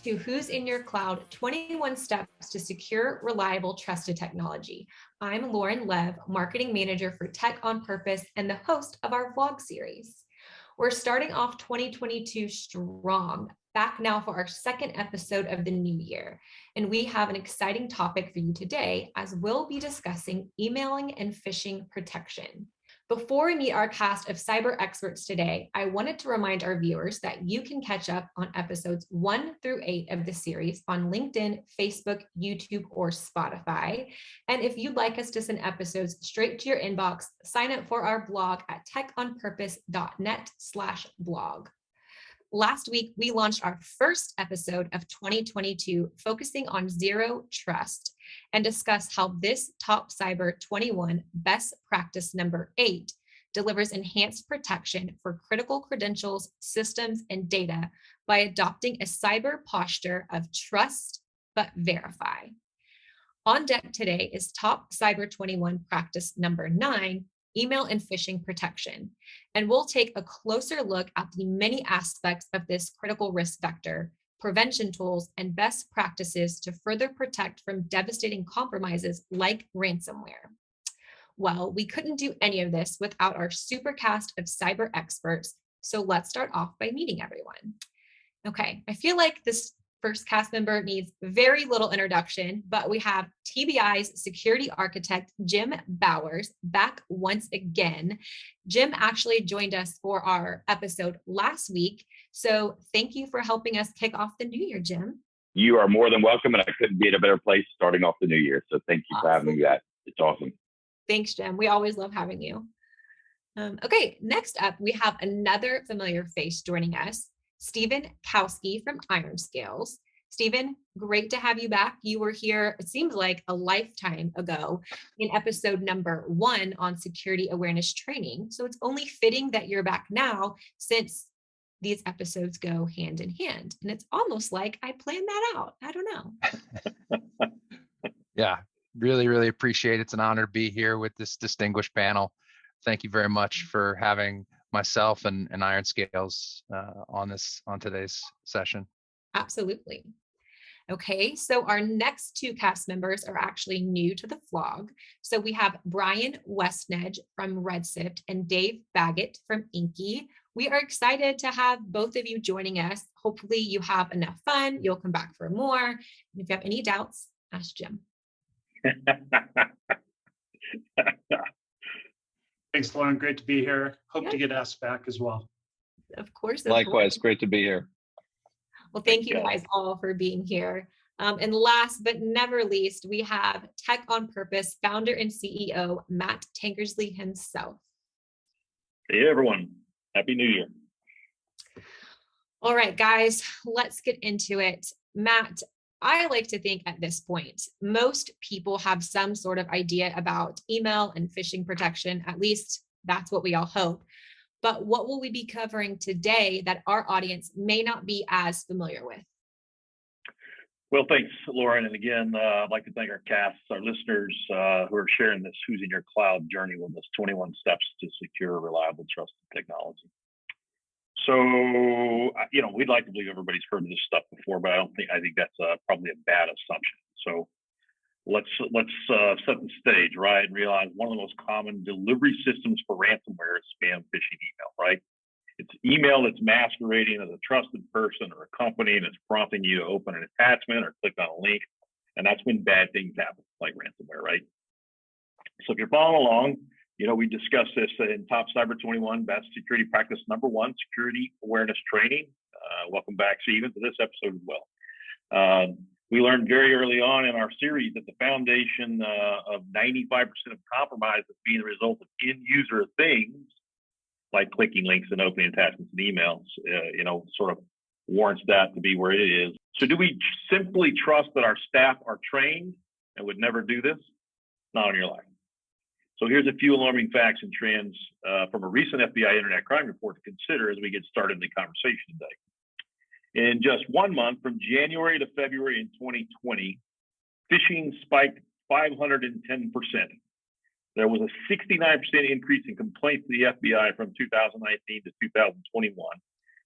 to Who's in Your Cloud 21 Steps to Secure, Reliable, Trusted Technology. I'm Lauren Lev, Marketing Manager for TechOnPurpose and the host of our vlog series. We're starting off 2022 strong, back now for our second episode of the new year. And we have an exciting topic for you today, as we'll be discussing emailing and phishing protection. Before we meet our cast of cyber experts today, I wanted to remind our viewers that you can catch up on episodes 1 through 8 of the series on LinkedIn, Facebook, YouTube, or Spotify. And if you'd like us to send episodes straight to your inbox, sign up for our blog at techonpurpose.net/blog. Last week, we launched our first episode of 2022, focusing on zero trust, and discuss how this Top Cyber 21 best practice number 8 delivers enhanced protection for critical credentials, systems, and data by adopting a cyber posture of trust but verify. On deck today is Top Cyber 21 practice number 9, email and phishing protection. And we'll take a closer look at the many aspects of this critical risk vector, prevention tools, and best practices to further protect from devastating compromises like ransomware. Well, we couldn't do any of this without our super cast of cyber experts. So let's start off by meeting everyone. Okay, I feel like this first cast member needs very little introduction, but we have TBI's security architect, Jim Bowers, back once again. Jim actually joined us for our episode last week. So thank you for helping us kick off the new year, Jim. You are more than welcome, and I couldn't be in a better place starting off the new year. So thank you for having me back. It's awesome. Thanks, Jim. We always love having you. Okay, next up, we have another familiar face joining us, Stephen Kowski from IronScales. Stephen, great to have you back. You were here, it seems like a lifetime ago, in episode number 1 on security awareness training. So it's only fitting that you're back now, since these episodes go hand in hand. And it's almost like I planned that out. I don't know. Yeah, really appreciate it. It's an honor to be here with this distinguished panel. Thank you very much for having myself and IronScales on today's session. Absolutely. Okay, so our next 2 cast members are actually new to the vlog. So we have Brian Westnedge from Red Sift and Dave Baggett from Inky. We are excited to have both of you joining us. Hopefully you have enough fun. You'll come back for more. And if you have any doubts, ask Jim. Thanks, Lauren. Great to be here. Hope to get asked back as well. Of course. Likewise, great to be here. Well, thank you guys all for being here. And last but never least, we have TechOnPurpose founder and CEO, Matt Tankersley himself. Hey, everyone. Happy New Year. All right, guys, let's get into it. Matt, I like to think at this point, most people have some sort of idea about email and phishing protection. At least that's what we all hope. But what will we be covering today that our audience may not be as familiar with? Well, thanks, Lauren. And again, I'd like to thank our cast, our listeners who are sharing this Who's in Your Cloud journey with us, 21 steps to secure, reliable, trusted technology. So, we'd like to believe everybody's heard this stuff before, but I think that's probably a bad assumption. So let's set the stage, right? And realize one of the most common delivery systems for ransomware is spam phishing email, right? It's email that's masquerading as a trusted person or a company, and it's prompting you to open an attachment or click on a link. And that's when bad things happen, like ransomware, right? So if you're following along, we discussed this in Top Cyber 21, best security practice number 1, security awareness training. Welcome back, Stephen, to this episode as well. We learned very early on in our series that the foundation of 95% of compromise is being the result of end-user things, like clicking links and opening attachments and emails, sort of warrants that to be where it is. So do we simply trust that our staff are trained and would never do this? Not on your life. So here's a few alarming facts and trends from a recent FBI Internet Crime Report to consider as we get started in the conversation today. In just 1 month, from January to February in 2020, phishing spiked 510%. There was a 69% increase in complaints to the FBI from 2019 to 2021,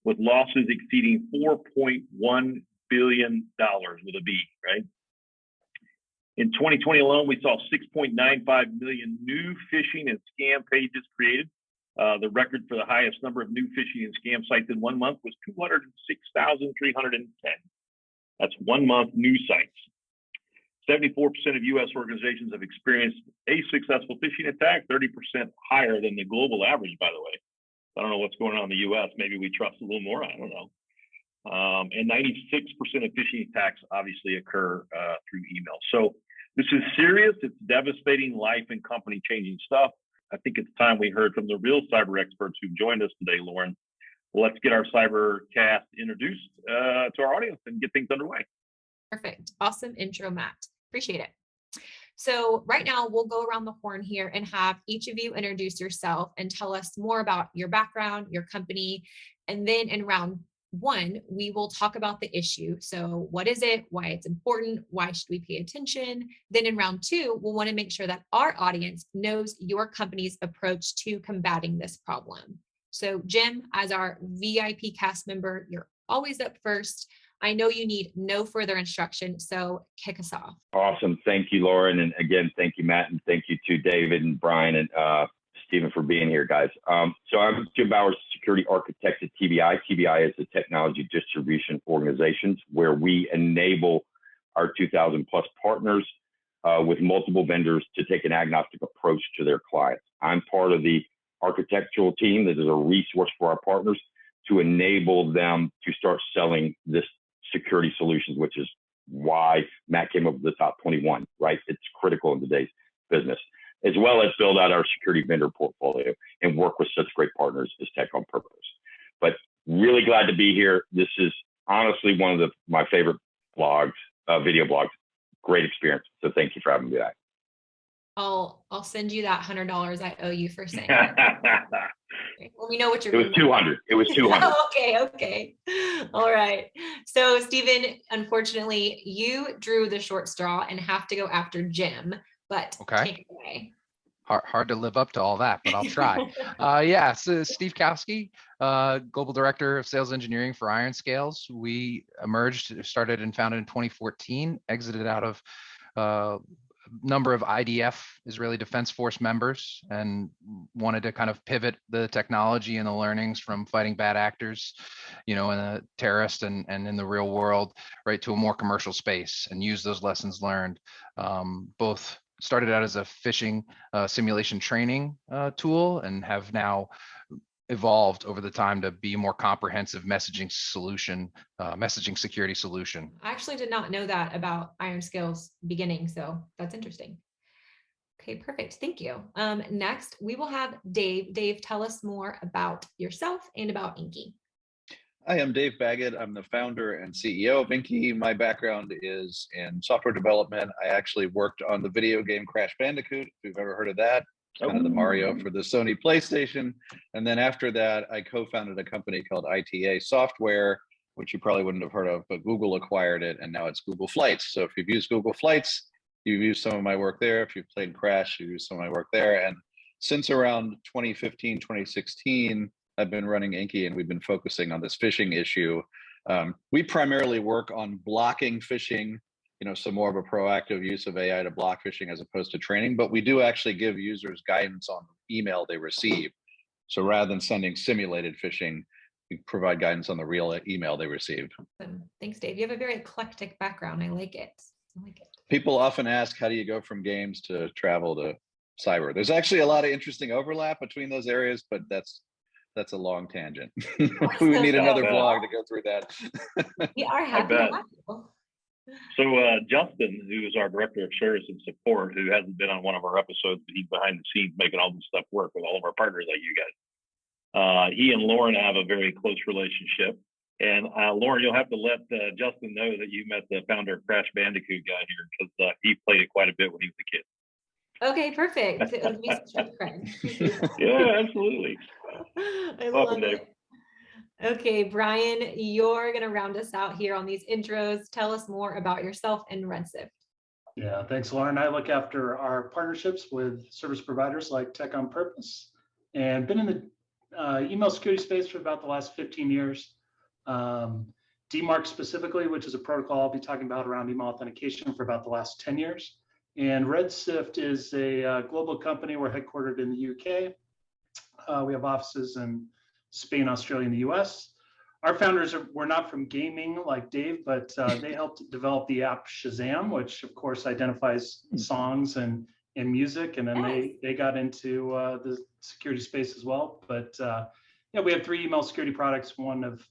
with losses exceeding $4.1 billion with a B, right? In 2020 alone, we saw 6.95 million new phishing and scam pages created. The record for the highest number of new phishing and scam sites in 1 month was 206,310. That's 1 month new sites. 74% of U.S. organizations have experienced a successful phishing attack, 30% higher than the global average, by the way. I don't know what's going on in the U.S. Maybe we trust a little more. I don't know. And 96% of phishing attacks obviously occur through email. So this is serious. It's devastating life and company changing stuff. I think it's time we heard from the real cyber experts who joined us today, Lauren. Let's get our cybercast introduced to our audience and get things underway. Perfect. Awesome intro, Matt. Appreciate it. So right now we'll go around the horn here and have each of you introduce yourself and tell us more about your background, your company. And then in round one, we will talk about the issue. So what is it? Why it's important? Why should we pay attention? Then in round two, we'll want to make sure that our audience knows your company's approach to combating this problem. So Jim, as our VIP cast member, you're always up first. I know you need no further instruction, so kick us off. Awesome. Thank you, Lauren. And again, thank you, Matt. And thank you to David and Brian and Stephen for being here, guys. So I'm Jim Bowers, security architect at TBI. TBI is a technology distribution organization where we enable our 2,000 plus partners with multiple vendors to take an agnostic approach to their clients. I'm part of the architectural team that is a resource for our partners to enable them to start selling this security solutions, which is why Matt came up with the top 21, right? It's critical in today's business, as well as build out our security vendor portfolio and work with such great partners as TechOnPurpose. But really glad to be here. This is honestly one of my favorite blogs, video blogs. Great experience. So thank you for having me back. I'll send you that $100 I owe you for saying that. Well, we know what you're. It was 200. It was 200. Okay. All right. So Stephen, unfortunately, you drew the short straw and have to go after Jim. But take it away. Hard to live up to all that, but I'll try. So Steve Kowski, Global Director of Sales Engineering for IronScales. We started and founded in 2014, exited out of number of IDF, Israeli Defense Force members, and wanted to kind of pivot the technology and the learnings from fighting bad actors, in the terrorist and in the real world, right, to a more commercial space and use those lessons learned. Both started out as a phishing simulation training tool and have now evolved over the time to be a more comprehensive messaging solution, messaging security solution. I actually did not know that about IronScales beginning, so that's interesting. Okay, perfect. Thank you. Next, we will have Dave. Dave, tell us more about yourself and about Inky. Hi, I'm Dave Baggett. I'm the founder and CEO of Inky. My background is in software development. I actually worked on the video game Crash Bandicoot, if you've ever heard of that. Kind of the Mario for the Sony PlayStation. And then after that, I co-founded a company called ITA Software, which you probably wouldn't have heard of, but Google acquired it, and now it's Google Flights. So if you've used Google Flights, you've used some of my work there. If you've played Crash, you've used some of my work there. And since around 2015, 2016, I've been running Inky, and we've been focusing on this phishing issue. We primarily work on blocking phishing, some more of a proactive use of AI to block phishing as opposed to training, but we do actually give users guidance on email they receive. So rather than sending simulated phishing, we provide guidance on the real email they receive. Thanks, Dave. You have a very eclectic background. I like it. People often ask, how do you go from games to travel to cyber? There's actually a lot of interesting overlap between those areas, but that's a long tangent. We need another blog to go through that. We are happy to have you. So Justin, who is our director of service and support, who hasn't been on one of our episodes, but he's behind the scenes making all this stuff work with all of our partners like you guys. He and Lauren have a very close relationship. And Lauren, you'll have to let Justin know that you met the founder of Crash Bandicoot guy here, because he played it quite a bit when he was a kid. Okay, perfect. Yeah, absolutely. Welcome, Dave. Okay, Brian, you're going to round us out here on these intros. Tell us more about yourself and Red Sift. Yeah, thanks, Lauren. I look after our partnerships with service providers like TechOnPurpose, and been in the email security space for about the last 15 years. DMARC specifically, which is a protocol I'll be talking about around email authentication for about the last 10 years. And Red Sift is a global company. We're headquartered in the UK. We have offices in Spain, Australia, and the US. Our founders were not from gaming like Dave, but they helped develop the app Shazam, which of course identifies songs and music. And then they got into the security space as well. But yeah, we have 3 email security products, one of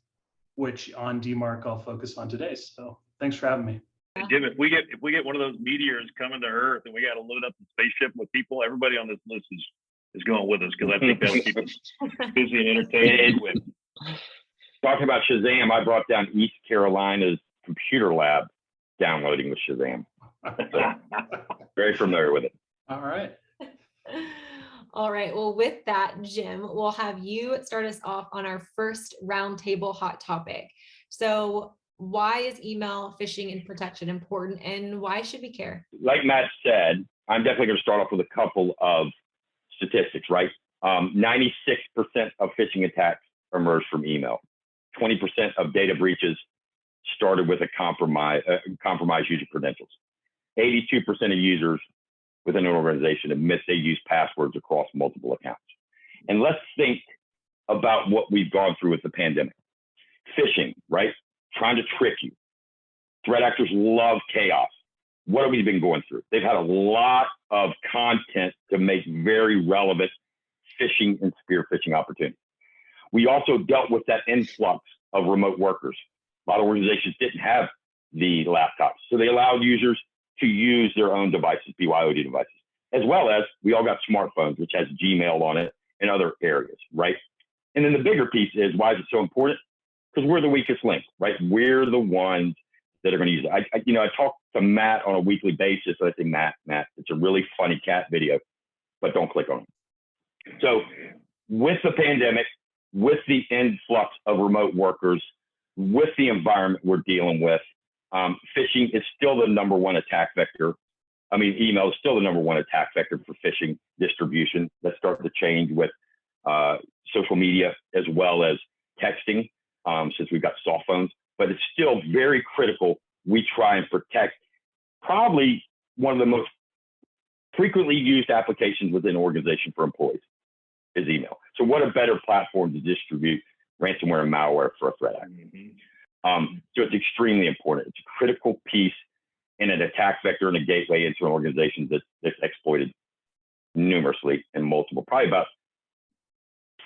which on DMARC I'll focus on today. So thanks for having me. Jim, if we get one of those meteors coming to Earth and we got to load up the spaceship with people, everybody on this list is going with us, because I think that'll keep us busy and entertained. Talking about Shazam, I brought down East Carolina's computer lab downloading with Shazam. So, very familiar with it. All right. All right. Well, with that, Jim, we'll have you start us off on our first roundtable hot topic. So why is email phishing and protection important, and why should we care? Like Matt said, I'm definitely going to start off with a couple of statistics, right? 96% of phishing attacks emerge from email. 20% of data breaches started with a compromised user credentials. 82% of users within an organization admit they use passwords across multiple accounts. And let's think about what we've gone through with the pandemic. Phishing, right? Trying to trick you. Threat actors love chaos. What have we been going through? They've had a lot of content to make very relevant phishing and spear phishing opportunities. We also dealt with that influx of remote workers. A lot of organizations didn't have the laptops, so they allowed users to use their own devices, BYOD devices, as well as we all got smartphones, which has Gmail on it and other areas, right? And then the bigger piece is, why is it so important? Because we're the weakest link, right? We're the ones that are going to use it. I talk to Matt on a weekly basis. I say, Matt, it's a really funny cat video, but don't click on it. So with the pandemic, with the influx of remote workers, with the environment we're dealing with, phishing is still the number one attack vector. I mean, email is still the number one attack vector for phishing distribution. That's starting to change with social media as well as texting, since we've got soft phones. But it's still very critical we try and protect probably one of the most frequently used applications within an organization for employees is email. So what a better platform to distribute ransomware and malware for a threat actor. So it's extremely important. It's a critical piece in an attack vector and a gateway into an organization that's exploited numerously and multiple, probably about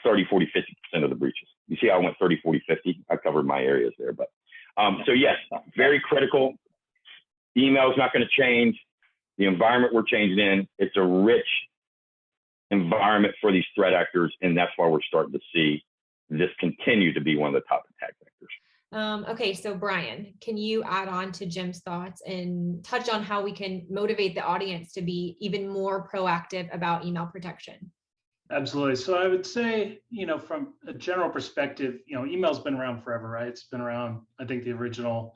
30, 40, 50% of the breaches. You see how I went 30, 40, 50? I covered my areas there. But so yes, very critical. Email is not going to change. The environment we're changing in, it's a rich environment for these threat actors, and that's why we're starting to see this continue to be one of the top attack vectors. Okay, so Brian, can you add on to Jim's thoughts and touch on how we can motivate the audience to be even more proactive about email protection? Absolutely. So I would say, from a general perspective, email's been around forever, right? It's been around. I think the original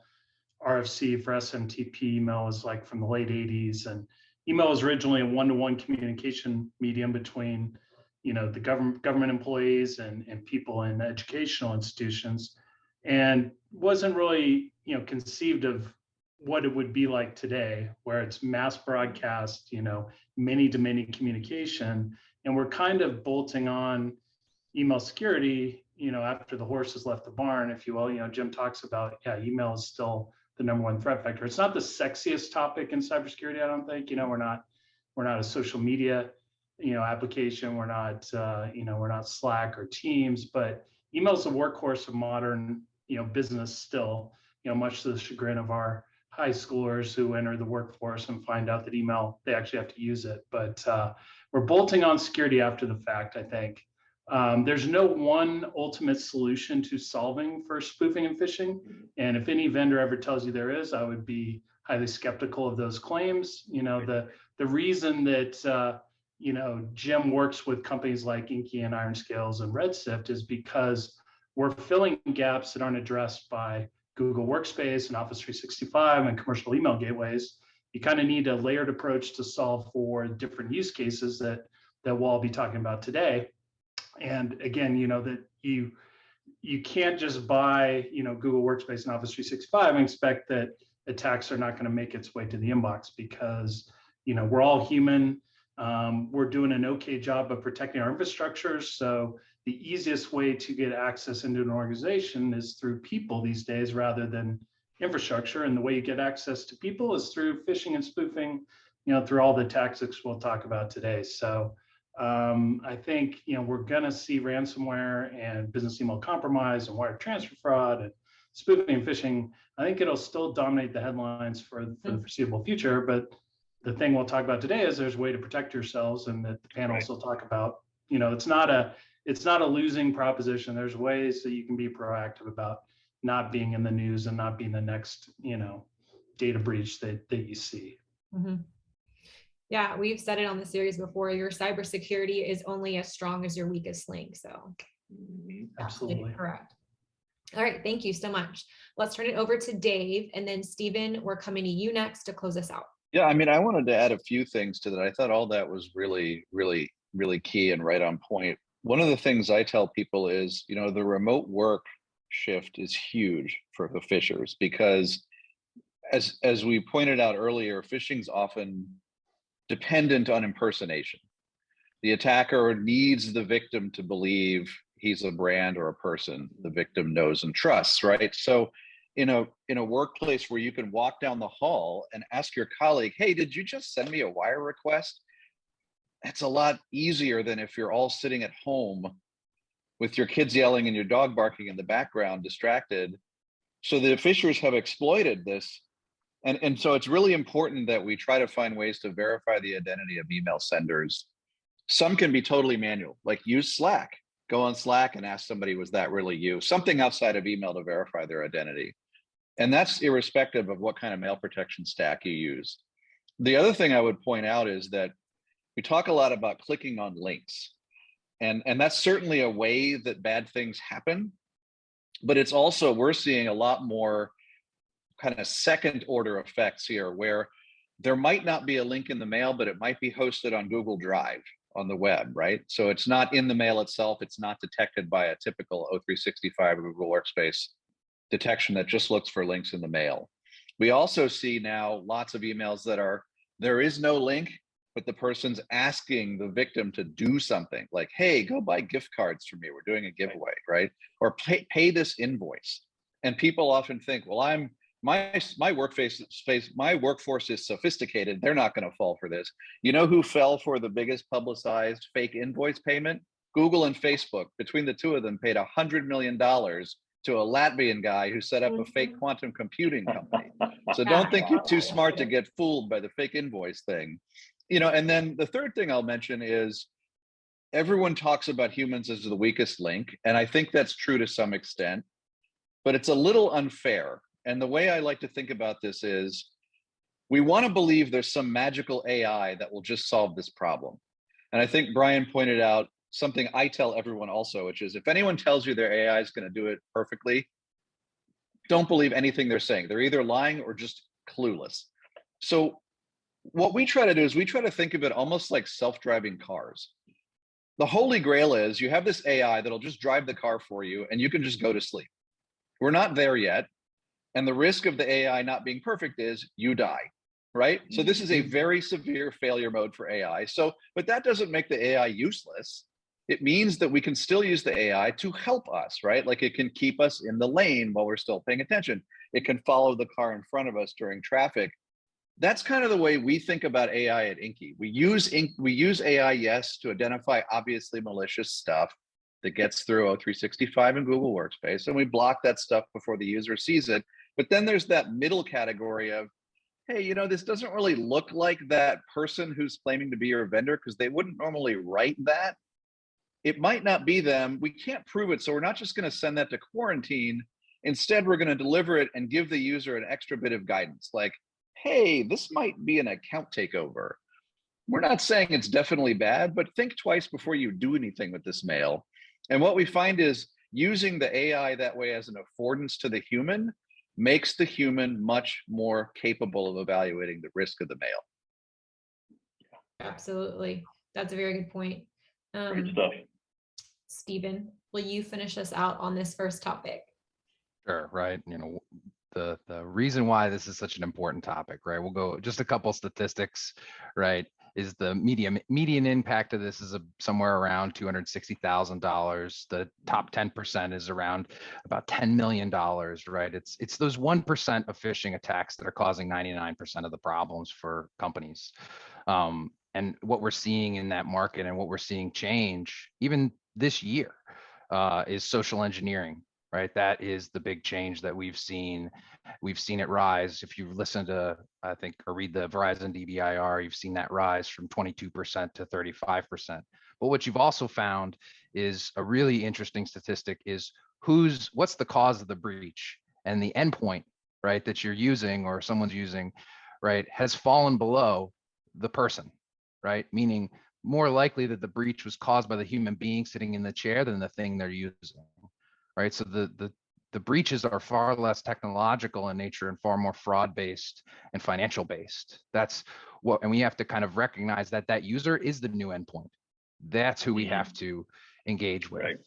RFC for SMTP email is like from the late 80s, and email was originally a one-to-one communication medium between, the government employees and people in educational institutions, and wasn't really, conceived of what it would be like today, where it's mass broadcast, many-to-many communication. And we're kind of bolting on email security, after the horse has left the barn, if you will. Jim talks about, email is still the number one threat vector. It's not the sexiest topic in cybersecurity, I don't think. We're not a social media, application. We're not Slack or Teams, but email is the workhorse of modern, business still, much to the chagrin of our high schoolers who enter the workforce and find out that email, they actually have to use it. But we're bolting on security after the fact, I think. There's no one ultimate solution to solving for spoofing and phishing. And if any vendor ever tells you there is, I would be highly skeptical of those claims. The reason that, Jim works with companies like Inky and IronScales and Red Sift is because we're filling gaps that aren't addressed by Google Workspace and Office 365 and commercial email gateways. You kind of need a layered approach to solve for different use cases that we'll all be talking about today. And again, that you can't just buy, Google Workspace and Office 365 and expect that attacks are not going to make its way to the inbox, because, we're all human. We're doing an okay job of protecting our infrastructure. So the easiest way to get access into an organization is through people these days rather than infrastructure. And the way you get access to people is through phishing and spoofing, through all the tactics we'll talk about today. So I think, we're going to see ransomware and business email compromise and wire transfer fraud and spoofing and phishing. I think it'll still dominate the headlines for the foreseeable future. But the thing we'll talk about today is there's a way to protect yourselves, and that the panelists will talk about, it's not a losing proposition. There's ways that you can be proactive about not being in the news and not being the next, data breach that you see. Mm-hmm. Yeah, we've said it on the series before. Your cybersecurity is only as strong as your weakest link. So absolutely correct. All right, thank you so much. Let's turn it over to Dave, and then Stephen, we're coming to you next to close us out. Yeah, I mean, I wanted to add a few things to that. I thought all that was really, really, really key and right on point. One of the things I tell people is, the remote work shift is huge for the phishers, because as we pointed out earlier, phishing's often dependent on impersonation. The attacker needs the victim to believe he's a brand or a person the victim knows and trusts, right? So in a workplace where you can walk down the hall and ask your colleague, hey, did you just send me a wire request? That's a lot easier than if you're all sitting at home with your kids yelling and your dog barking in the background, distracted. So the phishers have exploited this. And so it's really important that we try to find ways to verify the identity of email senders. Some can be totally manual, like use Slack. Go on Slack and ask somebody, was that really you? Something outside of email to verify their identity. And that's irrespective of what kind of mail protection stack you use. The other thing I would point out is that we talk a lot about clicking on links. And that's certainly a way that bad things happen. But it's also, we're seeing a lot more kind of second order effects here, where there might not be a link in the mail, but it might be hosted on Google Drive on the web, right? So it's not in the mail itself. It's not detected by a typical O365 or Google Workspace detection that just looks for links in the mail. We also see now lots of emails that there is no link, but the person's asking the victim to do something like, hey, go buy gift cards for me. We're doing a giveaway, right? Or pay this invoice. And people often think, well, my workforce is sophisticated. They're not going to fall for this. You know who fell for the biggest publicized fake invoice payment? Google and Facebook. Between the two of them, paid $100 million to a Latvian guy who set up a fake quantum computing company. So don't think you're too smart to get fooled by the fake invoice thing. And then the third thing I'll mention is everyone talks about humans as the weakest link. And I think that's true to some extent, but it's a little unfair. And the way I like to think about this is we want to believe there's some magical AI that will just solve this problem. And I think Brian pointed out something I tell everyone also, which is if anyone tells you their AI is going to do it perfectly, don't believe anything they're saying. They're either lying or just clueless. So what we try to do is we try to think of it almost like self-driving cars. The holy grail is you have this AI that'll just drive the car for you and you can just go to sleep. We're not there yet. And the risk of the AI not being perfect is you die, right? So this is a very severe failure mode for AI. But that doesn't make the AI useless. It means that we can still use the AI to help us, right? Like it can keep us in the lane while we're still paying attention. It can follow the car in front of us during traffic. That's kind of the way we think about AI at Inky. We use AI, yes, to identify obviously malicious stuff that gets through O365 and Google Workspace, and we block that stuff before the user sees it. But then there's that middle category of, hey, this doesn't really look like that person who's claiming to be your vendor because they wouldn't normally write that. It might not be them. We can't prove it. So we're not just going to send that to quarantine. Instead, we're going to deliver it and give the user an extra bit of guidance like, hey, this might be an account takeover. We're not saying it's definitely bad, but think twice before you do anything with this mail. And what we find is using the AI that way as an affordance to the human makes the human much more capable of evaluating the risk of the mail. Absolutely. That's a very good point. Great stuff. Stephen. will you finish us out on this first topic? Sure, right. The reason why this is such an important topic, right? We'll go just a couple statistics, right? Is the median impact of this is somewhere around $260,000. The top 10% is around about $10 million, right? It's those 1% of phishing attacks that are causing 99% of the problems for companies. And what we're seeing in that market and what we're seeing change even this year is social engineering. Right, that is the big change that we've seen. We've seen it rise. If you listen to, I think, or read the Verizon DBIR, you've seen that rise from 22% to 35%. But what you've also found is a really interesting statistic is what's the cause of the breach, and the endpoint, right, that you're using or someone's using, right, has fallen below the person, right, meaning more likely that the breach was caused by the human being sitting in the chair than the thing they're using. Right, so the breaches are far less technological in nature and far more fraud-based and financial-based. That's what, and we have to kind of recognize that that user is the new endpoint. That's who we have to engage with. Right.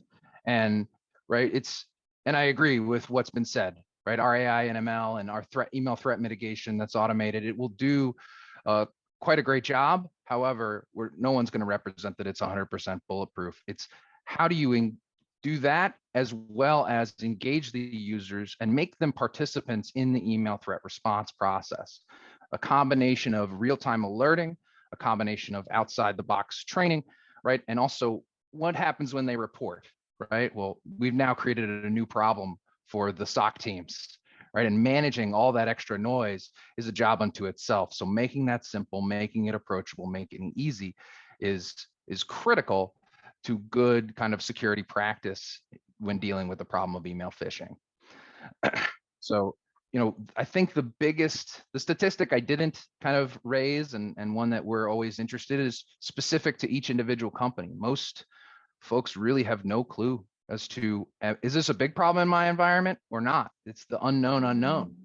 And right, and I agree with what's been said. Right, our AI and ML and our email threat mitigation that's automated, it will do quite a great job. However, no one's going to represent that it's 100% bulletproof. It's how do you do that as well as engage the users and make them participants in the email threat response process. A combination of real-time alerting, a combination of outside the box training, right? And also what happens when they report, right? Well, we've now created a new problem for the SOC teams, right? And managing all that extra noise is a job unto itself. So making that simple, making it approachable, making it easy is critical to good kind of security practice when dealing with the problem of email phishing. So, I think the statistic I didn't kind of raise and one that we're always interested in is specific to each individual company. Most folks really have no clue as to, is this a big problem in my environment or not? It's the unknown.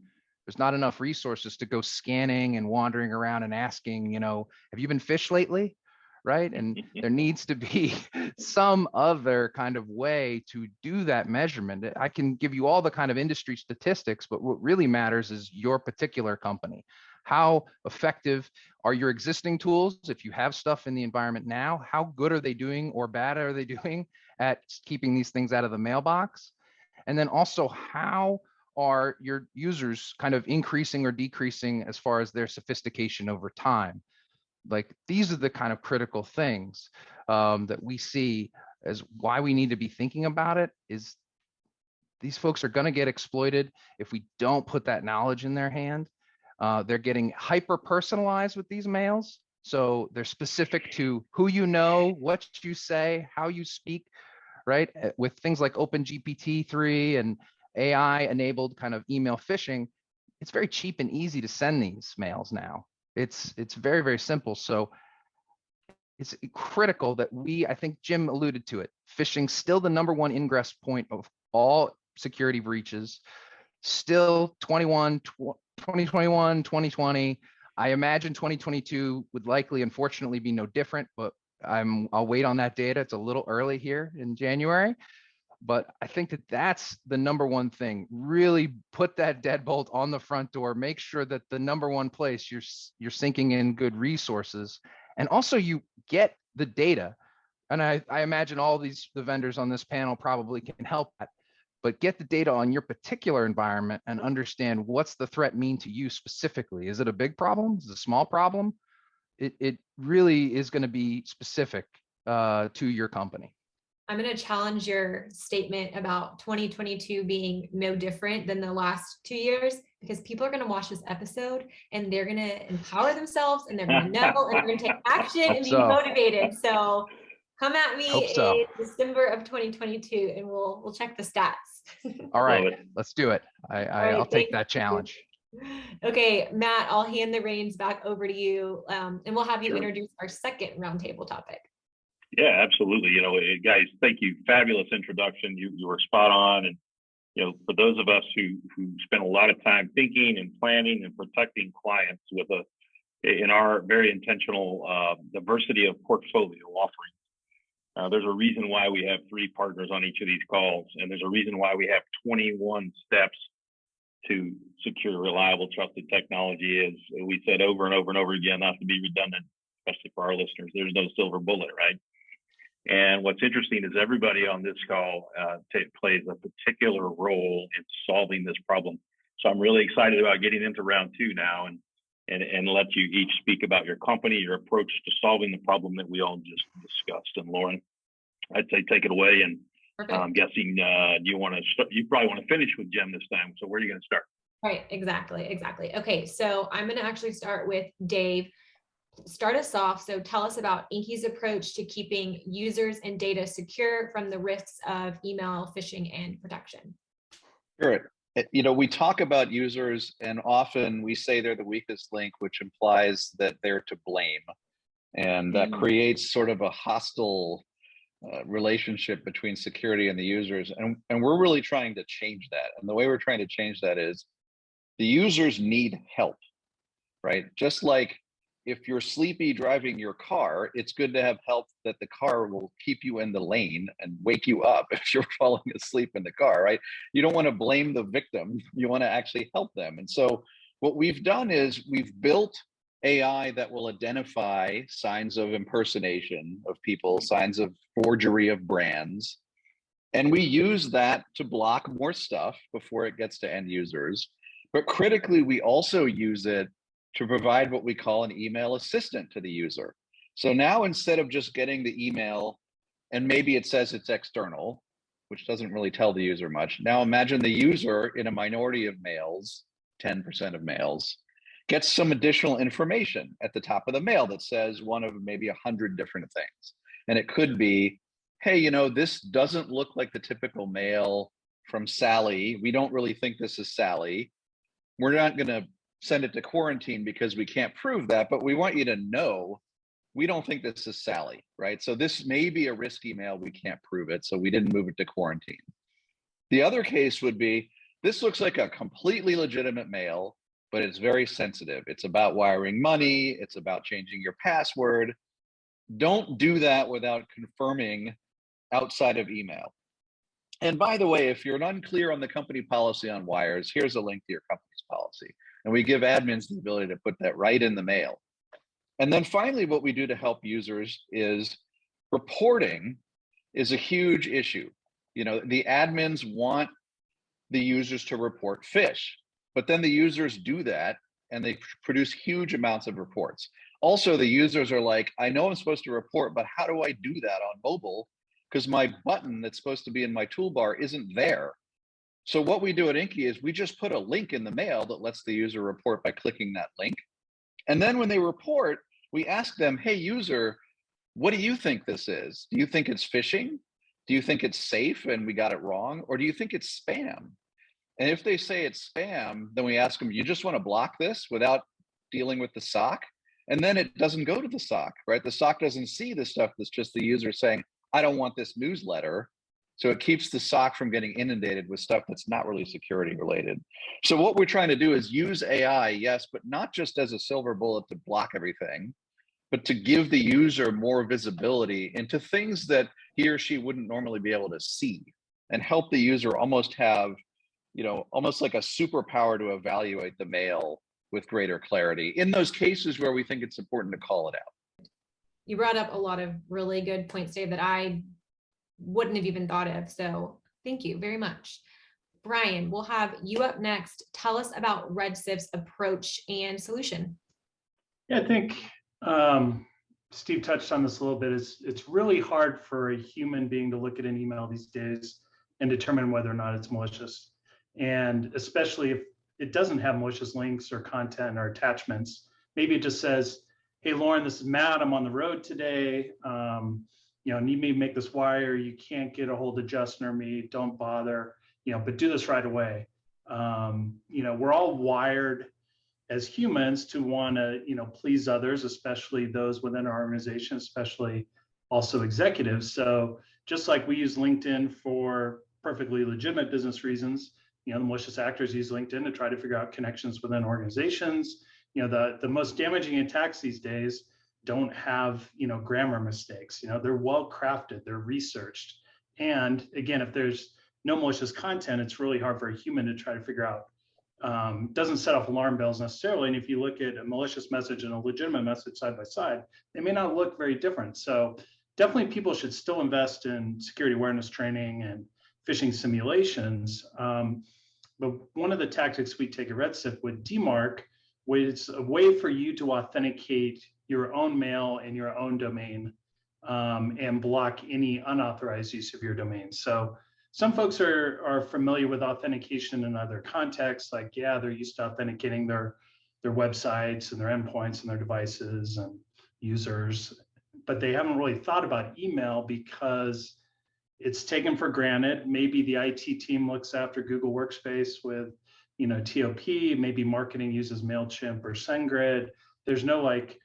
There's not enough resources to go scanning and wandering around and asking, have you been phished lately? Right? And there needs to be some other kind of way to do that measurement. I can give you all the kind of industry statistics, but what really matters is your particular company. How effective are your existing tools? If you have stuff in the environment now, how good are they doing or bad are they doing at keeping these things out of the mailbox? And then also, how are your users kind of increasing or decreasing as far as their sophistication over time? Like, these are the kind of critical things that we see as why we need to be thinking about it. Is these folks are going to get exploited if we don't put that knowledge in their hand. They're getting hyper personalized with these mails. So they're specific to who you know, what you say, how you speak, right? With things like OpenGPT-3 and AI enabled kind of email phishing, it's very cheap and easy to send these mails now. It's very, very simple. So it's critical that I think Jim alluded to it, phishing still the number one ingress point of all security breaches, still 2021, 2020. I imagine 2022 would likely, unfortunately, be no different, but I'll wait on that data. It's a little early here in January. But I think that's the number one thing. Really put that deadbolt on the front door. Make sure that the number one place you're sinking in good resources, and also you get the data. And I imagine all the vendors on this panel probably can help that. But get the data on your particular environment and understand what's the threat mean to you specifically. Is it a big problem? Is it a small problem? It really is going to be specific to your company. I'm going to challenge your statement about 2022 being no different than the last 2 years, because people are going to watch this episode and they're going to empower themselves and they're going to know and they're going to take action and be motivated. So come at me in December of 2022 and we'll check the stats. All right, let's do it. I'll take that challenge. Okay, Matt, I'll hand the reins back over to you, and we'll have you introduce our second roundtable topic. Yeah, absolutely. Guys, thank you. Fabulous introduction. You were spot on. And, for those of us who spend a lot of time thinking and planning and protecting clients in our very intentional diversity of portfolio offerings, There's a reason why we have 3 partners on each of these calls, and there's a reason why we have 21 steps to secure, reliable, trusted technology. As we said over and over and over again, not to be redundant, especially for our listeners, there's no silver bullet, right? And what's interesting is everybody on this call plays a particular role in solving this problem. So I'm really excited about getting into round 2 now and let you each speak about your company, your approach to solving the problem that we all just discussed. And Lauren, I'd say take it away. And I'm guessing you probably want to finish with Jem this time. So where are you going to start? Right, exactly. Okay, so I'm going to actually start with Dave. Start us off. So tell us about Inky's approach to keeping users and data secure from the risks of email phishing and protection. Sure. We talk about users, and often we say they're the weakest link, which implies that they're to blame. And that creates sort of a hostile relationship between security and the users. And we're really trying to change that. And the way we're trying to change that is the users need help, right? Just like if you're sleepy driving your car, it's good to have help that the car will keep you in the lane and wake you up if you're falling asleep in the car, right? You don't want to blame the victim. You want to actually help them. And so what we've done is we've built AI that will identify signs of impersonation of people, signs of forgery of brands. And we use that to block more stuff before it gets to end users. But critically, we also use it to provide what we call an email assistant to the user. So now instead of just getting the email and maybe it says it's external, which doesn't really tell the user much. Now imagine the user in a minority of mails, 10% of mails, gets some additional information at the top of the mail that says one of maybe 100 different things. And it could be, hey, this doesn't look like the typical mail from Sally. We don't really think this is Sally. We're not going to send it to quarantine because we can't prove that, but we want you to know we don't think this is Sally, right? So this may be a risk email, we can't prove it, so we didn't move it to quarantine. The other case would be, this looks like a completely legitimate mail, but it's very sensitive. It's about wiring money, it's about changing your password. Don't do that without confirming outside of email. And by the way, if you're unclear on the company policy on wires, here's a link to your company's policy. And we give admins the ability to put that right in the mail. And then finally, what we do to help users is reporting is a huge issue. The admins want the users to report phish, but then the users do that and they produce huge amounts of reports. Also, the users are like, I know I'm supposed to report, but how do I do that on mobile? Because my button that's supposed to be in my toolbar isn't there. So what we do at Inky is we just put a link in the mail that lets the user report by clicking that link. And then when they report, we ask them, hey, user, what do you think this is? Do you think it's phishing? Do you think it's safe and we got it wrong? Or do you think it's spam? And if they say it's spam, then we ask them, you just want to block this without dealing with the SOC? And then it doesn't go to the SOC, right? The SOC doesn't see the stuff that's just the user saying, I don't want this newsletter. So it keeps the SOC from getting inundated with stuff that's not really security related. So what we're trying to do is use AI, yes, but not just as a silver bullet to block everything, but to give the user more visibility into things that he or she wouldn't normally be able to see, and help the user almost have, almost like a superpower to evaluate the mail with greater clarity in those cases where we think it's important to call it out. You brought up a lot of really good points, Dave, that I wouldn't have even thought of. So thank you very much. Brian, we'll have you up next. Tell us about Red Sift's approach and solution. Yeah, I think Steve touched on this a little bit. It's really hard for a human being to look at an email these days and determine whether or not it's malicious. And especially if it doesn't have malicious links or content or attachments. Maybe it just says, hey, Lauren, this is Matt. I'm on the road today. Need me to make this wire. You can't get a hold of Justin or me. Don't bother, but do this right away. We're all wired as humans to want to, please others, especially those within our organization, especially also executives. So just like we use LinkedIn for perfectly legitimate business reasons, the malicious actors use LinkedIn to try to figure out connections within organizations. The most damaging attacks these days don't have, grammar mistakes. They're well crafted, they're researched. And again, if there's no malicious content, it's really hard for a human to try to figure out. Doesn't set off alarm bells necessarily. And if you look at a malicious message and a legitimate message side by side, they may not look very different. So definitely people should still invest in security awareness training and phishing simulations. But one of the tactics we take at Red Sift with DMARC was a way for you to authenticate your own mail and your own domain, and block any unauthorized use of your domain. So some folks are familiar with authentication in other contexts, like, yeah, they're used to authenticating their websites and their endpoints and their devices and users, but they haven't really thought about email because it's taken for granted. Maybe the IT team looks after Google Workspace with, TOP, maybe marketing uses MailChimp or SendGrid. There's no like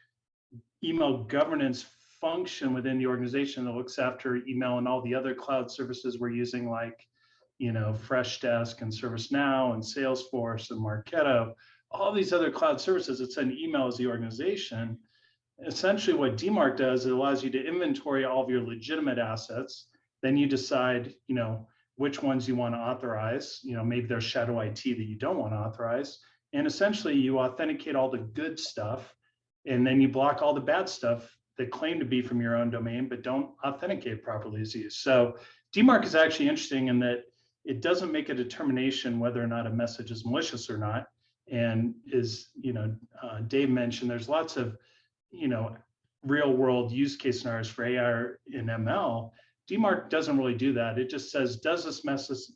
email governance function within the organization that looks after email and all the other cloud services we're using, like, Freshdesk and ServiceNow and Salesforce and Marketo, all these other cloud services that send email as the organization. Essentially what DMARC does, it allows you to inventory all of your legitimate assets. Then you decide, which ones you want to authorize. Maybe there's shadow IT that you don't want to authorize. And essentially you authenticate all the good stuff, and then you block all the bad stuff that claim to be from your own domain, but don't authenticate properly as used. So DMARC is actually interesting in that it doesn't make a determination whether or not a message is malicious or not. And as Dave mentioned, there's lots of real world use case scenarios for AI and ML. DMARC doesn't really do that. It just says, does this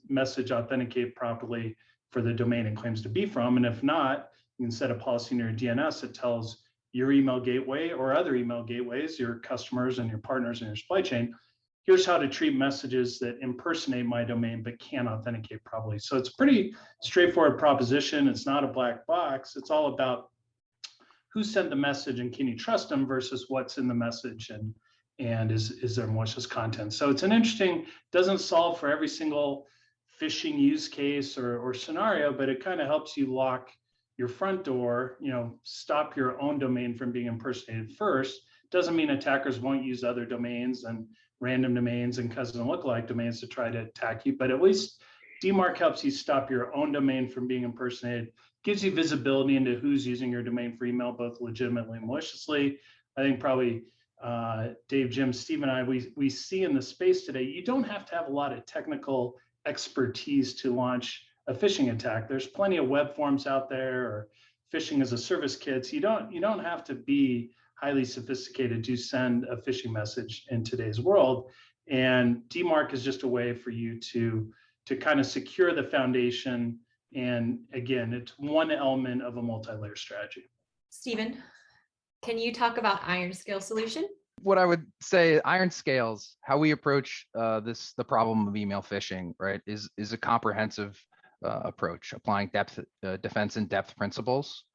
message authenticate properly for the domain it claims to be from? And if not, you can set a policy in your DNS that tells your email gateway or other email gateways, your customers and your partners in your supply chain, here's how to treat messages that impersonate my domain but can't authenticate properly. So it's a pretty straightforward proposition. It's not a black box. It's all about who sent the message and can you trust them versus what's in the message and is there malicious content. So it's an interesting, doesn't solve for every single phishing use case or scenario, but it kind of helps you lock your front door, stop your own domain from being impersonated first. Doesn't mean attackers won't use other domains and random domains and cousin lookalike domains to try to attack you, but at least DMARC helps you stop your own domain from being impersonated, gives you visibility into who's using your domain for email, both legitimately and maliciously. I think probably Dave, Jim, Steve, and I, we see in the space today, you don't have to have a lot of technical expertise to launch a phishing attack. There's plenty of web forms out there or phishing as a service kits. You don't have to be highly sophisticated to send a phishing message in today's world. And DMARC is just a way for you to kind of secure the foundation. And again, it's one element of a multi-layer strategy. Stephen, can you talk about IronScales solution? What I would say, IronScales, how we approach the problem of email phishing, right, is a comprehensive approach, applying defense in depth principles,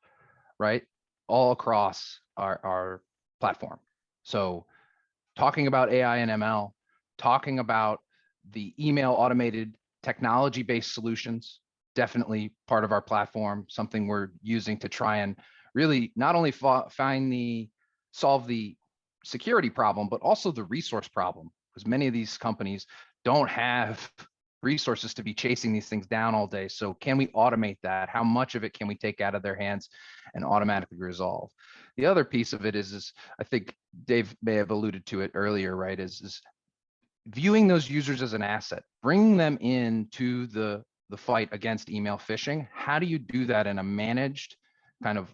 right, all across our platform. So talking about AI and ML, talking about the email automated technology-based solutions, definitely part of our platform, something we're using to try and really not only solve the security problem, but also the resource problem, because many of these companies don't have resources to be chasing these things down all day. So can we automate that? How much of it can we take out of their hands and automatically resolve? The other piece of it is I think Dave may have alluded to it earlier, right, is viewing those users as an asset, bringing them into the fight against email phishing. How do you do that in a managed kind of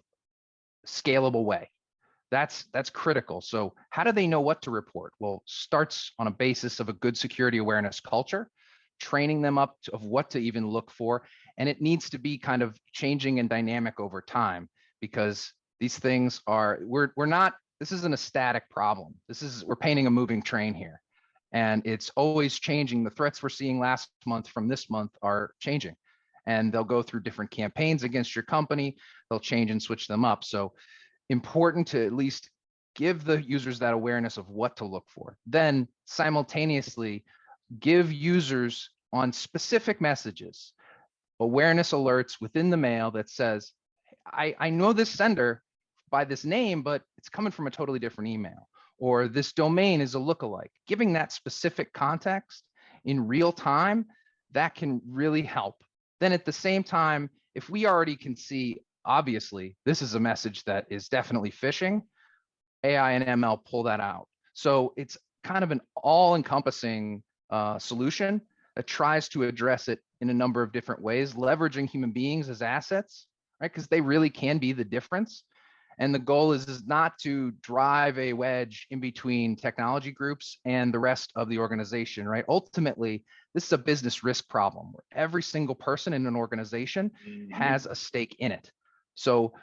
scalable way? That's critical. So how do they know what to report? Well, starts on a basis of a good security awareness culture, training them up of what to even look for. And it needs to be kind of changing and dynamic over time, because these things this isn't a static problem. We're painting a moving train here. And it's always changing. The threats we're seeing last month from this month are changing, and they'll go through different campaigns against your company. They'll change and switch them up. So important to at least give the users that awareness of what to look for. Then simultaneously give users on specific messages awareness alerts within the mail that says, I know this sender by this name, but it's coming from a totally different email, or this domain is a lookalike. Giving that specific context in real time, that can really help. Then at the same time, if we already can see, obviously, this is a message that is definitely phishing, AI and ML pull that out. So it's kind of an all-encompassing solution that tries to address it in a number of different ways, leveraging human beings as assets, right? Because they really can be the difference. And the goal is not to drive a wedge in between technology groups and the rest of the organization, right? Ultimately, this is a business risk problem where every single person in an organization has a stake in it. So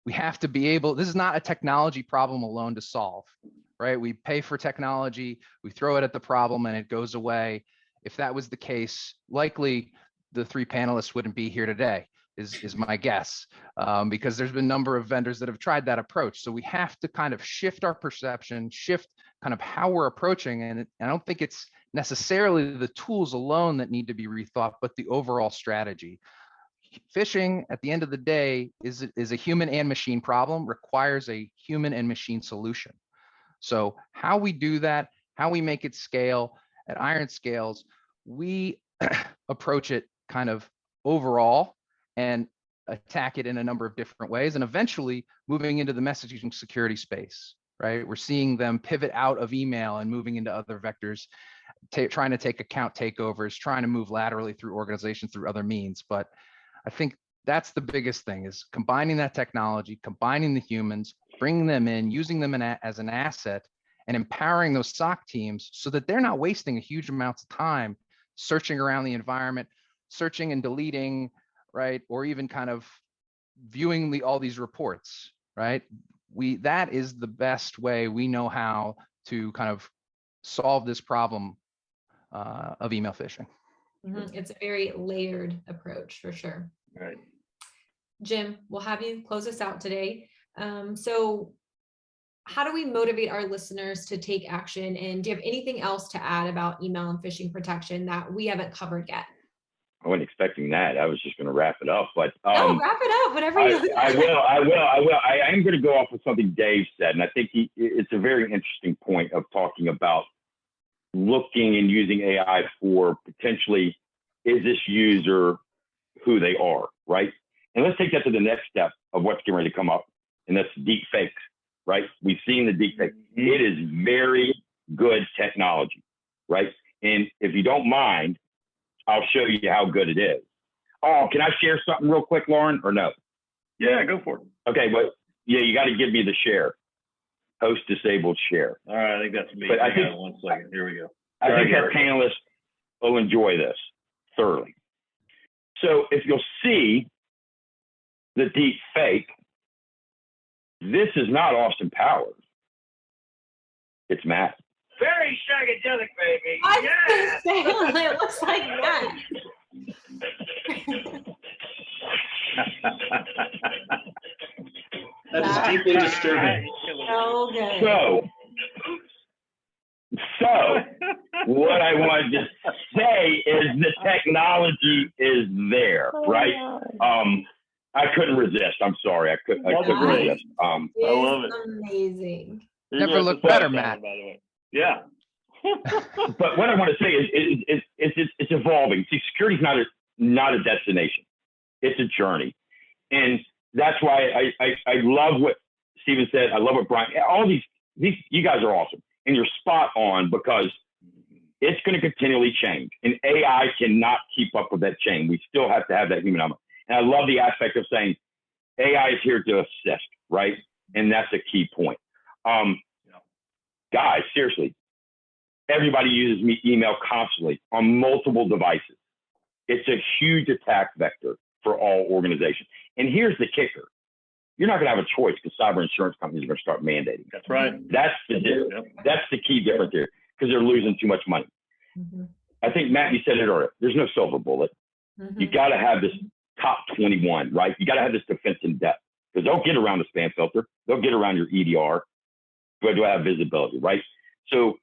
we have to be able, this is not a technology problem alone to solve, right? We pay for technology, we throw it at the problem and it goes away. If that was the case, likely the three panelists wouldn't be here today, is my guess, because there's been a number of vendors that have tried that approach. So we have to kind of shift our perception, shift kind of how we're approaching. And I don't think it's necessarily the tools alone that need to be rethought, but the overall strategy. Phishing, at the end of the day, is a human and machine problem, requires a human and machine solution. So how we do that, how we make it scale at IronScales, we approach it kind of overall and attack it in a number of different ways, and eventually moving into the messaging security space, right? We're seeing them pivot out of email and moving into other vectors, trying to take account takeovers, trying to move laterally through organizations through other means. But I think that's the biggest thing, is combining that technology, combining the humans, bringing them in, using them as an asset, and empowering those SOC teams so that they're not wasting a huge amounts of time searching around the environment, searching and deleting, right? Or even kind of viewing all these reports, right? That is the best way we know how to kind of solve this problem of email phishing. It's a very layered approach for sure. Right. Jim, we'll have you close us out today. So how do we motivate our listeners to take action? And do you have anything else to add about email and phishing protection that we haven't covered yet? I wasn't expecting that. I was just going to wrap it up, but no, wrap it up. Whatever you. I will. I am going to go off of something Dave said, and I think it's a very interesting point of talking about looking and using AI for potentially, is this user who they are, right? And let's take that to the next step of what's getting ready to come up, and that's deep fakes, right? We've seen the deep fake. It is very good technology, right? And if you don't mind, I'll show you how good it is. Oh, can I share something real quick, Lauren, or no? Yeah, go for it. Okay, but yeah, you got to give me the share. Host disabled share. All right, I think that's me. But I think, 1 second. Here we go. I think our panelists will enjoy this thoroughly. So if you'll see the deep fake, this is not Austin Powers. It's Matt. Very psychedelic, baby. Yeah. It looks like that. That is deeply disturbing. Okay. So what I wanted to say is the technology is there, right? I couldn't resist. I'm sorry. I couldn't resist. I love it. Amazing. Never looked better, Matt. By the way. Yeah. But what I want to say is it's evolving. See, security is not a destination. It's a journey. And that's why I love what Steven said. I love what Brian, all these, you guys are awesome. And you're spot on, because it's going to continually change. And AI cannot keep up with that change. We still have to have that human element. And I love the aspect of saying AI is here to assist, right? And that's a key point. Guys, seriously, everybody uses email constantly on multiple devices. It's a huge attack vector for all organizations. And here's the kicker. You're not going to have a choice, because cyber insurance companies are going to start mandating. That's right. That's the difference. Yep. That's the key difference here, because they're losing too much money. I think, Matt, you said it earlier. There's no silver bullet. You got to have this top 21, right? You got to have this defense in depth, because they'll get around the spam filter. They'll get around your EDR. Do I have visibility, right? So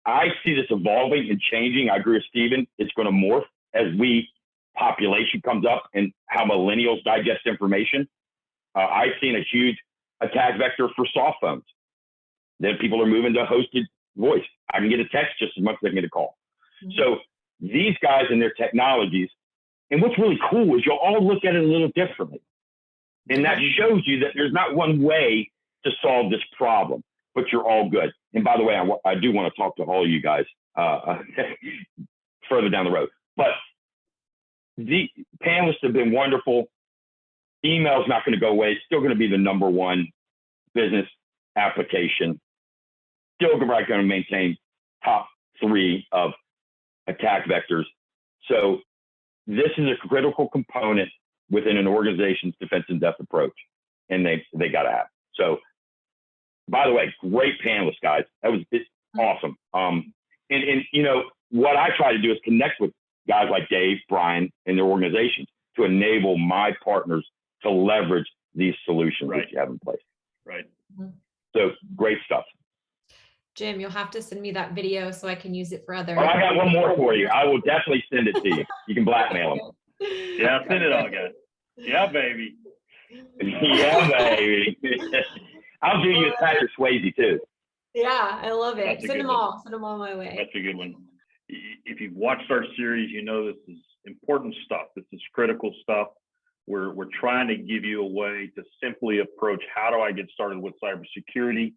I see this evolving and changing. I agree with Steven. It's going to morph as population comes up and how millennials digest information. I've seen a huge attack vector for soft phones. Then people are moving to hosted voice. I can get a text just as much as I can get a call. Mm-hmm. So these guys and their technologies, and what's really cool is you'll all look at it a little differently. And that shows you that there's not one way to solve this problem, but you're all good. And by the way, I do want to talk to all of you guys further down the road. But the panelists have been wonderful. Email is not going to go away. It's still going to be the number one business application. Still going to maintain top 3 of attack vectors. So this is a critical component within an organization's defense in depth approach, and they got to have. So, by the way, great panelists, guys. It's awesome. And you know what I try to do is connect with guys like Dave, Brian, and their organizations to enable my partners to leverage these solutions that you have in place. Right. So great stuff. Jim, you'll have to send me that video so I can use it for others. Oh, I got one more for you. I will definitely send it to you. You can blackmail them. Yeah, send it all, guys. Yeah, baby. Yeah, baby. I'll do you a Patrick Swayze too. Yeah, I love it. Send them all. Send them all my way. That's a good one. If you've watched our series, you know this is important stuff. This is critical stuff. We're trying to give you a way to simply approach how do I get started with cybersecurity.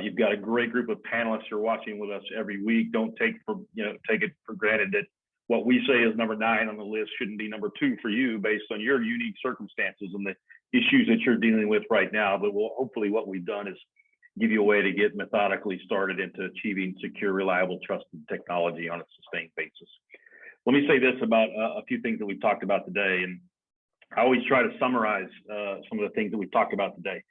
You've got a great group of panelists who are watching with us every week. Don't take it for granted that what we say is number 9 on the list shouldn't be number 2 for you based on your unique circumstances and the issues that you're dealing with right now. But hopefully what we've done is give you a way to get methodically started into achieving secure, reliable, trusted technology on a sustained basis. Let me say this about a few things that we've talked about today. And I always try to summarize some of the things that we've talked about today.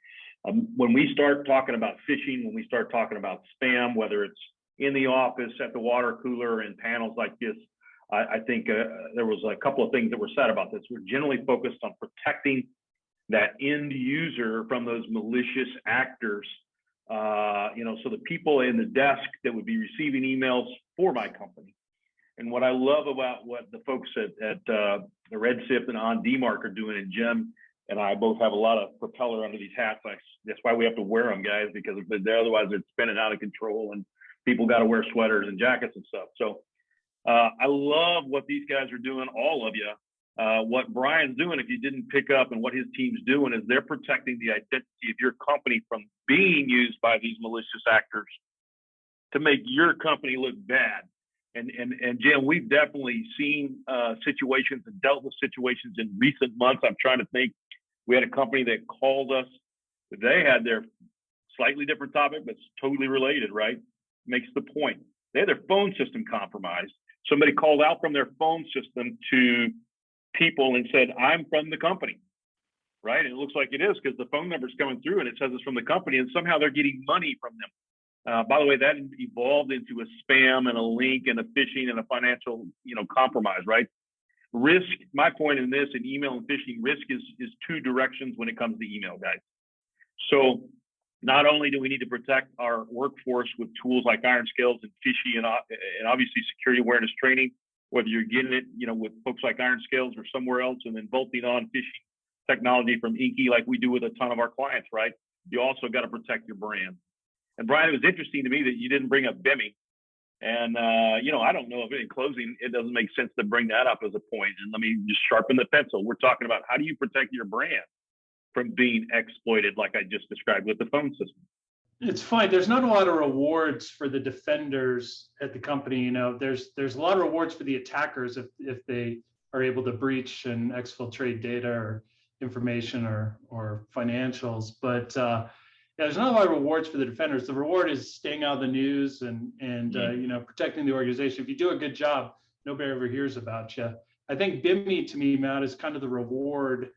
When we start talking about phishing, when we start talking about spam, whether it's in the office, at the water cooler, and panels like this, I think there was a couple of things that were said about this. We're generally focused on protecting that end user from those malicious actors. So the people in the desk that would be receiving emails for my company. And what I love about what the folks at the Red Sift and on DMARC are doing, and Jim and I both have a lot of propeller under these hats. That's why we have to wear them, guys, because otherwise they're spinning out of control and people got to wear sweaters and jackets and stuff. So I love what these guys are doing, all of you. What Brian's doing, if you didn't pick up, and what his team's doing, is they're protecting the identity of your company from being used by these malicious actors to make your company look bad. And Jim, we've definitely seen situations and dealt with situations in recent months. I'm trying to think. We had a company that called us. They had their slightly different topic, but it's totally related, right? Makes the point. They had their phone system compromised. Somebody called out from their phone system to people and said, "I'm from the company," right? And it looks like it is because the phone number's coming through and it says it's from the company, and somehow they're getting money from them. By the way, that evolved into a spam and a link and a phishing and a financial, compromise, right? Risk, my point in this, in email and phishing, risk is 2 directions when it comes to email, guys. So not only do we need to protect our workforce with tools like IronScales and Phishing and obviously security awareness training, whether you're getting it, with folks like IronScales or somewhere else, and then bolting on phishing technology from Inky like we do with a ton of our clients, right? You also got to protect your brand. And Brian, it was interesting to me that you didn't bring up BIMI. And, I don't know if in closing, it doesn't make sense to bring that up as a point. And let me just sharpen the pencil. We're talking about how do you protect your brand from being exploited like I just described with the phone system. It's fine. There's not a lot of rewards for the defenders at the company. There's a lot of rewards for the attackers if they are able to breach and exfiltrate data or information or financials. But there's not a lot of rewards for the defenders. The reward is staying out of the news and protecting the organization. If you do a good job, nobody ever hears about you. I think BIMI, to me, Matt, is kind of the reward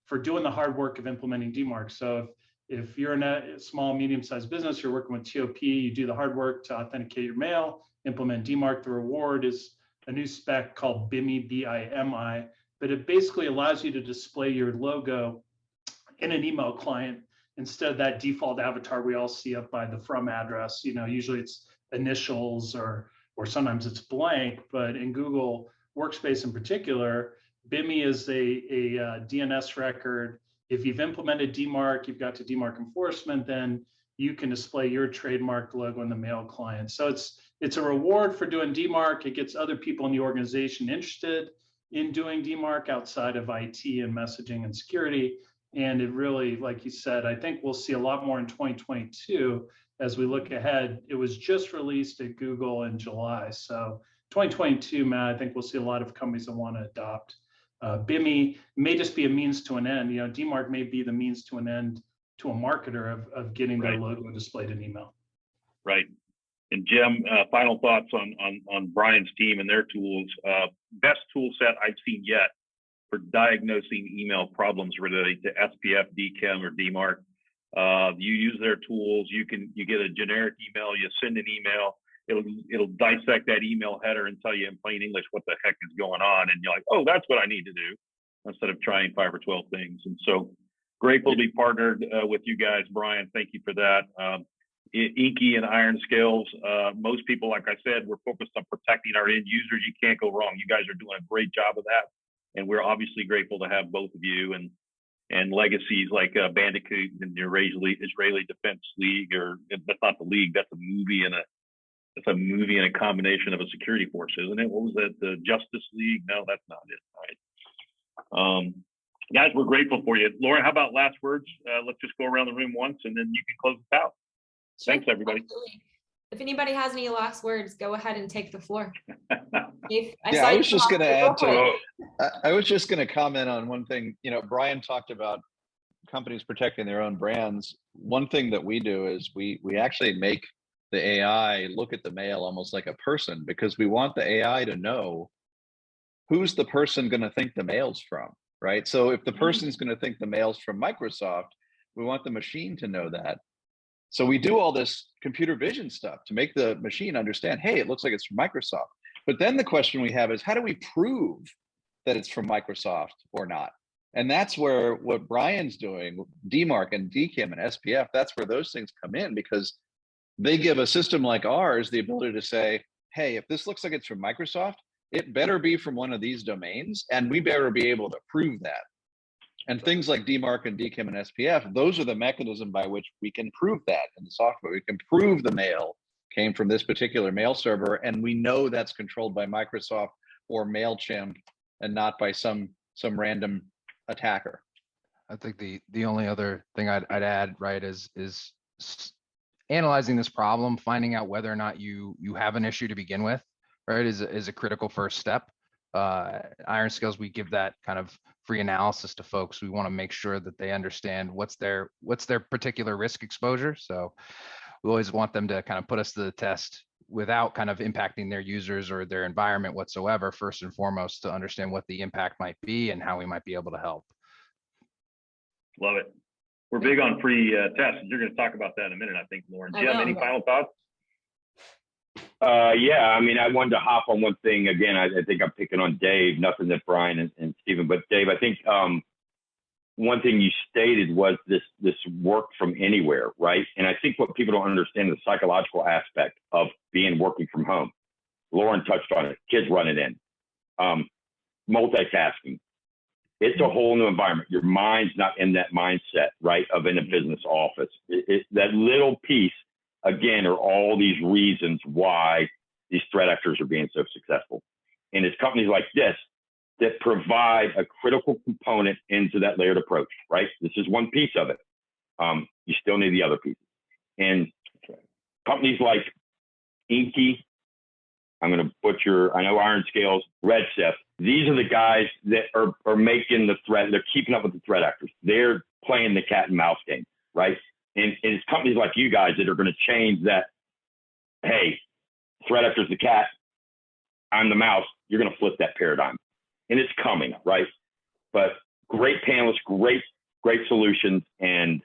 for doing the hard work of implementing DMARC. So if you're in a small, medium-sized business, you're working with TOP, you do the hard work to authenticate your mail, implement DMARC. The reward is a new spec called BIMI, B-I-M-I, but it basically allows you to display your logo in an email client instead of that default avatar we all see up by the from address. Usually it's initials or sometimes it's blank, but in Google Workspace in particular, BIMI is a DNS record If you've implemented DMARC, you've got to DMARC enforcement, then you can display your trademark logo in the mail client. So it's a reward for doing DMARC. It gets other people in the organization interested in doing DMARC outside of IT and messaging and security. And it really, like you said, I think we'll see a lot more in 2022 as we look ahead. It was just released at Google in July. So 2022, Matt, I think we'll see a lot of companies that want to adopt BIMI. May just be a means to an end. DMARC may be the means to an end to a marketer of getting their logo displayed in email. Right. And Jim, final thoughts on Brian's team and their tools. Best tool set I've seen yet for diagnosing email problems related to SPF, DKIM, or DMARC. You use their tools. You get a generic email. You send an email. It'll dissect that email header and tell you in plain English what the heck is going on, and you're like, oh, that's what I need to do, instead of trying 5 or 12 things. And so grateful to be partnered with you guys, Brian. Thank you for that. Inky and IronScales. Most people, like I said, we're focused on protecting our end users. You can't go wrong. You guys are doing a great job of that, and we're obviously grateful to have both of you and legacies like Bandicoot and the Israeli Defense League, or that's not the league. That's a movie and a combination of a security force, isn't it? What was that? The Justice League? No, that's not it. All right. Guys, we're grateful for you. Lauren, how about last words? Let's just go around the room once, and then you can close us out. Sure, thanks, everybody. Absolutely. If anybody has any last words, go ahead and take the floor. I was just going to add to. I was just going to comment on one thing. Brian talked about companies protecting their own brands. One thing that we do is we actually make the AI look at the mail almost like a person, because we want the AI to know who's the person going to think the mail's from, right? So if the person's going to think the mail's from Microsoft, we want the machine to know that. So we do all this computer vision stuff to make the machine understand, hey, it looks like it's from Microsoft. But then the question we have is, how do we prove that it's from Microsoft or not? And that's where what Brian's doing, DMARC and DKIM and SPF, that's where those things come in, because they give a system like ours the ability to say, hey, if this looks like it's from Microsoft, it better be from one of these domains, and we better be able to prove that. And things like DMARC and DKIM and SPF, those are the mechanism by which we can prove that in the software. We can prove the mail came from this particular mail server, and we know that's controlled by Microsoft or MailChimp and not by some random attacker. I think the only other thing I'd add, right, is analyzing this problem, finding out whether or not you have an issue to begin with, right, is a critical first step. IronScales, we give that kind of free analysis to folks. We want to make sure that they understand what's their particular risk exposure. So we always want them to kind of put us to the test without kind of impacting their users or their environment whatsoever, first and foremost, to understand what the impact might be and how we might be able to help. Love it. We're big on free tests. You're going to talk about that in a minute, I think, Lauren. Jim, any final thoughts? Yeah, I mean, I wanted to hop on one thing again. I think I'm picking on Dave, nothing that Brian and Stephen, but Dave, I think one thing you stated was this work from anywhere, right? And I think what people don't understand is the psychological aspect of working from home. Lauren touched on it. Kids running in, multitasking. It's a whole new environment. Your mind's not in that mindset, right, of in a business office. That little piece, again, are all these reasons why these threat actors are being so successful. And it's companies like this that provide a critical component into that layered approach, right? This is one piece of it. You still need the other pieces. And companies like Inky, I'm going to butcher, I know IronScales, Red Sift, these are the guys that are making the threat. They're keeping up with the threat actors. They're playing the cat and mouse game, right? And it's companies like you guys that are going to change that. Hey, threat actor's the cat, I'm the mouse. You're going to flip that paradigm. And it's coming, right? But great panelists, great solutions, and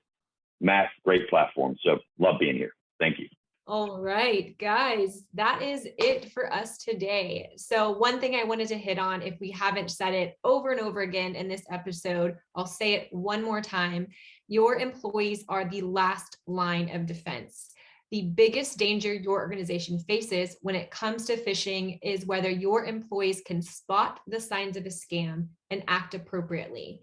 Matt, great platform. So love being here. Thank you. All right, guys, that is it for us today. So one thing I wanted to hit on, if we haven't said it over and over again in this episode, I'll say it one more time. Your employees are the last line of defense. The biggest danger your organization faces when it comes to phishing is whether your employees can spot the signs of a scam and act appropriately.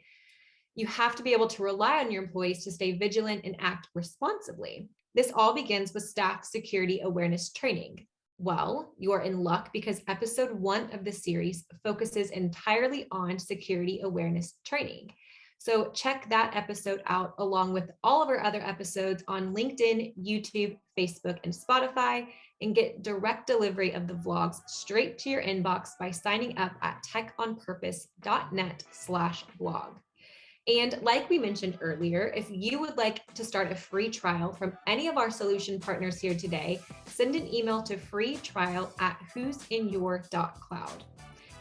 You have to be able to rely on your employees to stay vigilant and act responsibly. This all begins with staff security awareness training. Well, you are in luck because episode 1 of the series focuses entirely on security awareness training. So check that episode out along with all of our other episodes on LinkedIn, YouTube, Facebook, and Spotify, and get direct delivery of the vlogs straight to your inbox by signing up at techonpurpose.net/blog. And like we mentioned earlier, if you would like to start a free trial from any of our solution partners here today, send an email to freetrial@who'sinyour.cloud.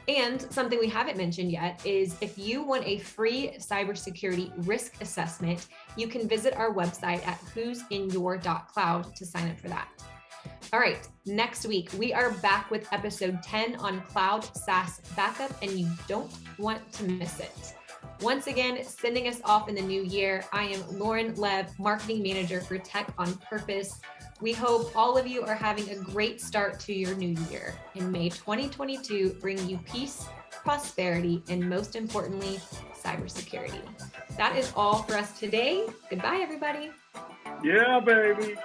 And something we haven't mentioned yet is if you want a free cybersecurity risk assessment, you can visit our website at who'sinyour.cloud to sign up for that. All right, next week, we are back with episode 10 on cloud SaaS backup, and you don't want to miss it. Once again, sending us off in the new year, I am Lauren Lev, Marketing Manager for Tech on Purpose. We hope all of you are having a great start to your new year. And may 2022 bring you peace, prosperity, and most importantly, cybersecurity. That is all for us today. Goodbye, everybody. Yeah, baby.